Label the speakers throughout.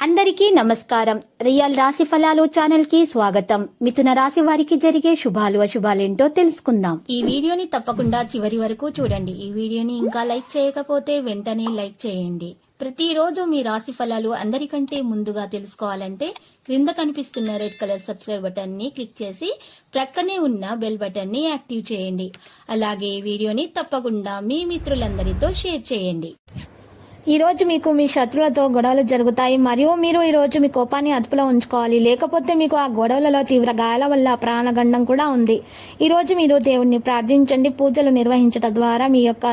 Speaker 1: అందరికీ నమస్కారం. రియల్ రాశి ఫలాలు ఛానల్ కి స్వాగతం. మిథున రాశి వారికి జరిగే శుభాలు అశుభాలేంటో తెలుసుకుందాం. ఈ వీడియోని తప్పకుండా చివరి వరకు చూడండి. ఈ వీడియోని ఇంకా లైక్ చేయకపోతే వెంటనే లైక్ చేయండి. ప్రతిరోజు మీ రాశి ఫలాలు అందరికంటే ముందుగా తెలుసుకోవాలంటే క్రింద కనిపిస్తున్న రెడ్ కలర్ సబ్స్క్రైబ్ బటన్ ని క్లిక్ చేసి ప్రక్కనే ఉన్న బెల్ బటన్ ని యాక్టివ్ చేయండి. అలాగే ఈ వీడియోని తప్పకుండా మీ మిత్రులందరితో షేర్ చేయండి. ఈ రోజు మీకు మీ శత్రువులతో గొడవలు జరుగుతాయి మరియు మీరు ఈ రోజు మీ కోపాన్ని అదుపులో ఉంచుకోవాలి. లేకపోతే మీకు ఆ గొడవలలో తీవ్ర గాయాల వల్ల ప్రాణగండం కూడా ఉంది. ఈ రోజు మీరు దేవుణ్ణి ప్రార్థించండి. పూజలు నిర్వహించడం ద్వారా మీ యొక్క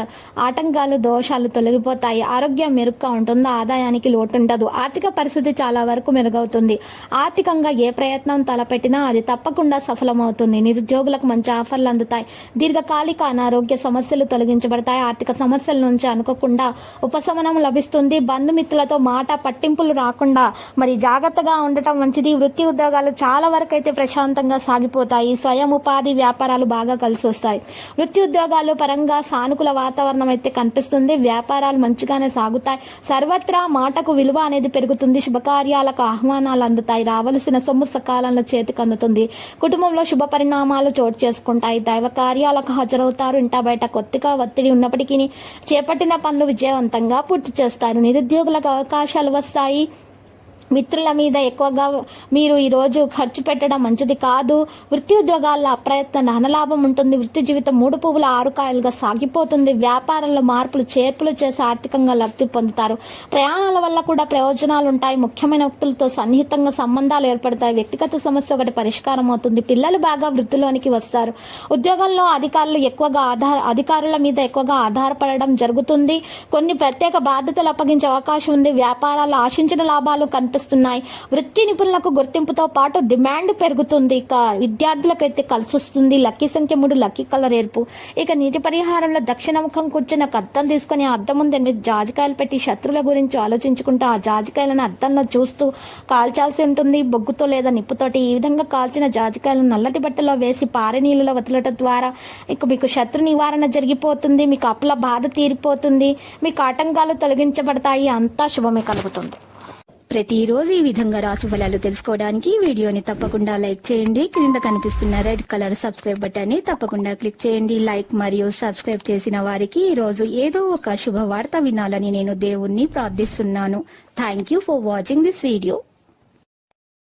Speaker 1: ఆటంకాలు దోషాలు తొలగిపోతాయి. ఆరోగ్యం మెరుగ్గా ఉంటుంది. ఆదాయానికి లోటుండదు. ఆర్థిక పరిస్థితి చాలా వరకు మెరుగవుతుంది. ఆర్థికంగా ఏ ప్రయత్నం తలపెట్టినా అది తప్పకుండా సఫలమవుతుంది. నిరుద్యోగులకు మంచి ఆఫర్లు అందుతాయి. దీర్ఘకాలిక అనారోగ్య సమస్యలు తొలగించబడతాయి. ఆర్థిక సమస్యల నుంచి అనుకోకుండా ఉపశమనం లభిస్తుంది. బంధుమిత్రులతో మాట పట్టింపులు రాకుండా మరి జాగ్రత్తగా ఉండటం మంచిది. వృత్తి ఉద్యోగాలు చాలా వరకు అయితే ప్రశాంతంగా సాగిపోతాయి. స్వయం ఉపాధి వ్యాపారాలు బాగా కలిసి వస్తాయి. వృత్తి ఉద్యోగాలు పరంగా సానుకూల వాతావరణం అయితే కనిపిస్తుంది. వ్యాపారాలు మంచిగానే సాగుతాయి. సర్వత్రా మాటకు విలువ అనేది పెరుగుతుంది. శుభకార్యాలకు ఆహ్వానాలు అందుతాయి. రావలసిన సొమ్ము సకాలంలో చేతికి అందుతుంది. కుటుంబంలో శుభ పరిణామాలు చోటు చేసుకుంటాయి. దైవ కార్యాలకు హాజరవుతారు. ఇంట బయట కొద్దిగా ఒత్తిడి ఉన్నప్పటికీ చేపట్టిన పనులు విజయవంతంగా పూర్తి చేస్తారు. నిరుద్యోగులకు అవకాశాలు వస్తాయి. మిత్రుల మీద ఎక్కువగా మీరు ఈరోజు ఖర్చు పెట్టడం మంచిది కాదు. వృత్తి ఉద్యోగాల్లో అప్రయత్న ధనలాభం ఉంటుంది. వృత్తి జీవితం 3 పువ్వుల 6 కాయలుగా సాగిపోతుంది. వ్యాపారంలో మార్పులు చేర్పులు చేసి ఆర్థికంగా లబ్ధి పొందుతారు. ప్రయాణాల వల్ల కూడా ప్రయోజనాలు ఉంటాయి. ముఖ్యమైన వ్యక్తులతో సన్నిహితంగా సంబంధాలు ఏర్పడతాయి. వ్యక్తిగత సమస్య ఒకటి పరిష్కారం అవుతుంది. పిల్లలు బాగా వృత్తిలోనికి వస్తారు. ఉద్యోగంలో అధికారుల మీద ఎక్కువగా ఆధారపడడం జరుగుతుంది. కొన్ని ప్రత్యేక బాధ్యతలు అప్పగించే అవకాశం ఉంది. వ్యాపారాలు ఆశించిన లాభాలు కనిపిస్తున్నాయి. వృత్తి నిపుణులకు గుర్తింపుతో పాటు డిమాండ్ పెరుగుతుంది. ఇక విద్యార్థులకైతే కలిసి వస్తుంది. లక్కీ సంఖ్య 3, లక్కీ కలర్ ఎరుపు. ఇక నీటి పరిహారంలో దక్షిణముఖం కూర్చొని ఒక అద్దం తీసుకుని ఆ అద్దం ముందు 8 జాజికాయలు పెట్టి శత్రువుల గురించి ఆలోచించుకుంటూ ఆ జాజికాయలను అద్దంలో చూస్తూ కాల్చాల్సి ఉంటుంది. బొగ్గుతో లేదా నిప్పుతోటి. ఈ విధంగా కాల్చిన జాజికాయలను నల్లటి బట్టలో వేసి పారే నీళ్ళలో వదలటం ద్వారా ఇక మీకు శత్రు నివారణ జరిగిపోతుంది. మీకు అప్పుల బాధ తీరిపోతుంది. మీకు ఆటంకాలు తొలగించబడతాయి. అంతా శుభమే కలుగుతుంది. ప్రతిరోజు ఈ విధంగా రాశి ఫలాలు తెలుసుకోవడానికి వీడియోని తప్పకుండా లైక్ చేయండి. క్రింద కనిపిస్తున్న రెడ్ కలర్ సబ్స్క్రైబ్ బటన్ ని తప్పకుండా క్లిక్ చేయండి. లైక్ మరియు సబ్స్క్రైబ్ చేసిన వారికి ఈ రోజు ఏదో ఒక శుభవార్త వినాలని నేను దేవుణ్ణి ప్రార్థిస్తున్నాను. Thank you for watching this video.